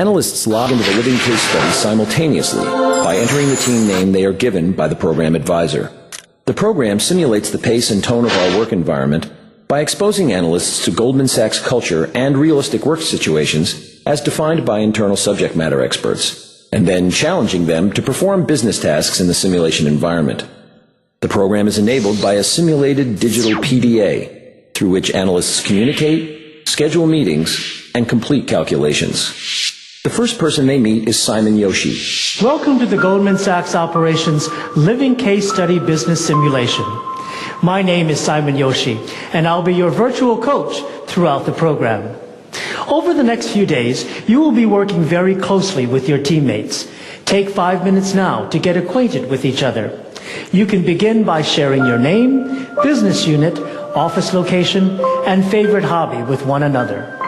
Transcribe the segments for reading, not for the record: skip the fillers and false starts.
Analysts log into the living case study simultaneously by entering the team name they are given by the program advisor. The program simulates the pace and tone of our work environment by exposing analysts to Goldman Sachs culture and realistic work situations as defined by internal subject matter experts, and then challenging them to perform business tasks in the simulation environment. The program is enabled by a simulated digital PDA through which analysts communicate, schedule meetings, and complete calculations. The first person they meet is Simon Yoshi. Welcome to the Goldman Sachs Operations Living Case Study Business Simulation. My name is Simon Yoshi, and I'll be your virtual coach throughout the program. Over the next few days, you will be working very closely with your teammates. Take 5 minutes now to get acquainted with each other. You can begin by sharing your name, business unit, office location, and favorite hobby with one another.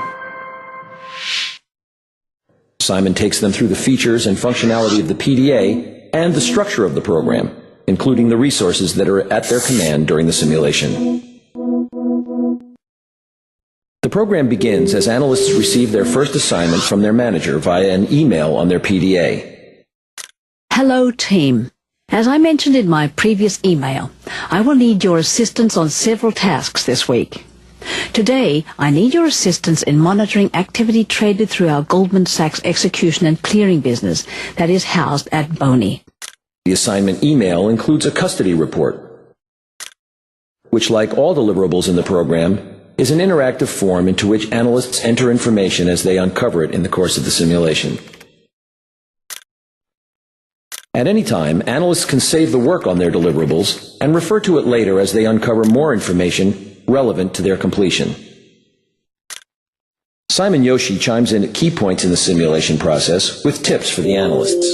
Simon takes them through the features and functionality of the PDA and the structure of the program, including the resources that are at their command during the simulation. The program begins as analysts receive their first assignment from their manager via an email on their PDA. Hello, team. As I mentioned in my previous email, I will need your assistance on several tasks this week. Today, I need your assistance in monitoring activity traded through our Goldman Sachs execution and clearing business that is housed at Boney. The assignment email includes a custody report, which, like all deliverables in the program, is an interactive form into which analysts enter information as they uncover it in the course of the simulation. At any time, analysts can save the work on their deliverables and refer to it later as they uncover more information relevant to their completion. Simon Yoshi chimes in at key points in the simulation process with tips for the analysts.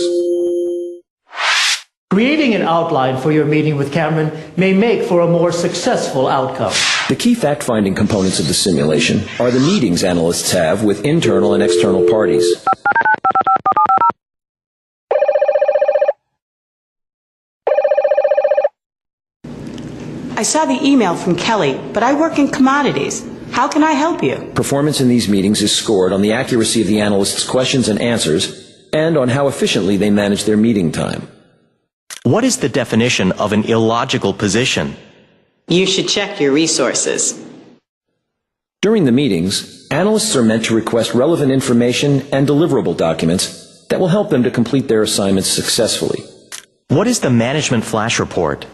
Creating an outline for your meeting with Cameron may make for a more successful outcome. The key fact-finding components of the simulation are the meetings analysts have with internal and external parties. I saw the email from Kelly, but I work in commodities. How can I help you? Performance in these meetings is scored on the accuracy of the analysts' questions and answers and on how efficiently they manage their meeting time. What is the definition of an illogical position? You should check your resources. During the meetings, analysts are meant to request relevant information and deliverable documents that will help them to complete their assignments successfully. What is the management flash report?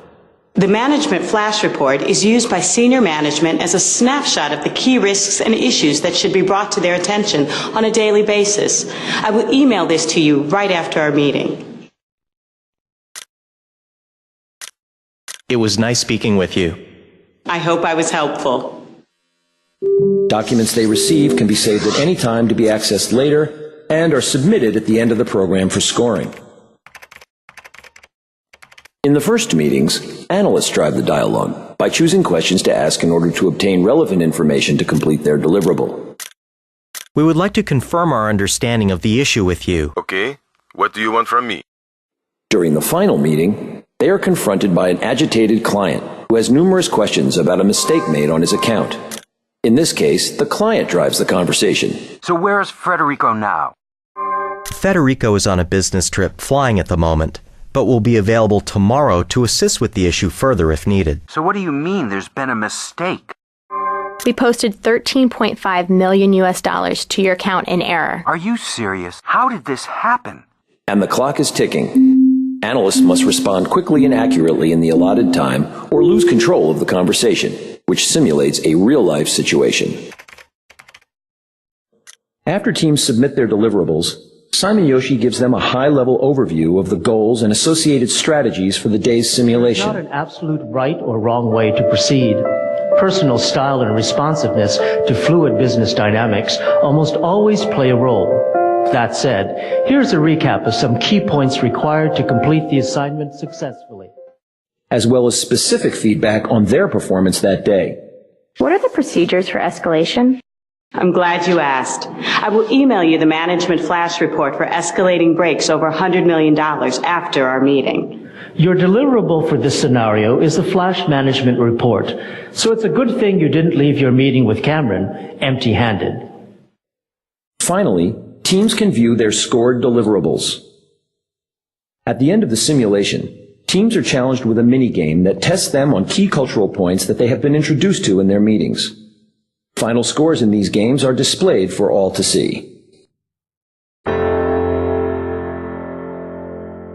The management flash report is used by senior management as a snapshot of the key risks and issues that should be brought to their attention on a daily basis. I will email this to you right after our meeting. It was nice speaking with you. I hope I was helpful. Documents they receive can be saved at any time to be accessed later and are submitted at the end of the program for scoring. In the first meetings, analysts drive the dialogue by choosing questions to ask in order to obtain relevant information to complete their deliverable. We would like to confirm our understanding of the issue with you. Okay, what do you want from me? During the final meeting, they are confronted by an agitated client who has numerous questions about a mistake made on his account. In this case, the client drives the conversation. So where's Federico now? Federico is on a business trip flying at the moment, but will be available tomorrow to assist with the issue further if needed. So what do you mean there's been a mistake? We posted $13.5 million to your account in error. Are you serious? How did this happen? And the clock is ticking. Analysts must respond quickly and accurately in the allotted time or lose control of the conversation, which simulates a real-life situation. After teams submit their deliverables, Simon Yoshi gives them a high-level overview of the goals and associated strategies for the day's simulation. There's not an absolute right or wrong way to proceed. Personal style and responsiveness to fluid business dynamics almost always play a role. That said, here's a recap of some key points required to complete the assignment successfully, as well as specific feedback on their performance that day. What are the procedures for escalation? I'm glad you asked. I will email you the management flash report for escalating breaks over $100 million after our meeting. Your deliverable for this scenario is the flash management report, so it's a good thing you didn't leave your meeting with Cameron empty-handed. Finally, teams can view their scored deliverables. At the end of the simulation, teams are challenged with a mini-game that tests them on key cultural points that they have been introduced to in their meetings. Final scores in these games are displayed for all to see.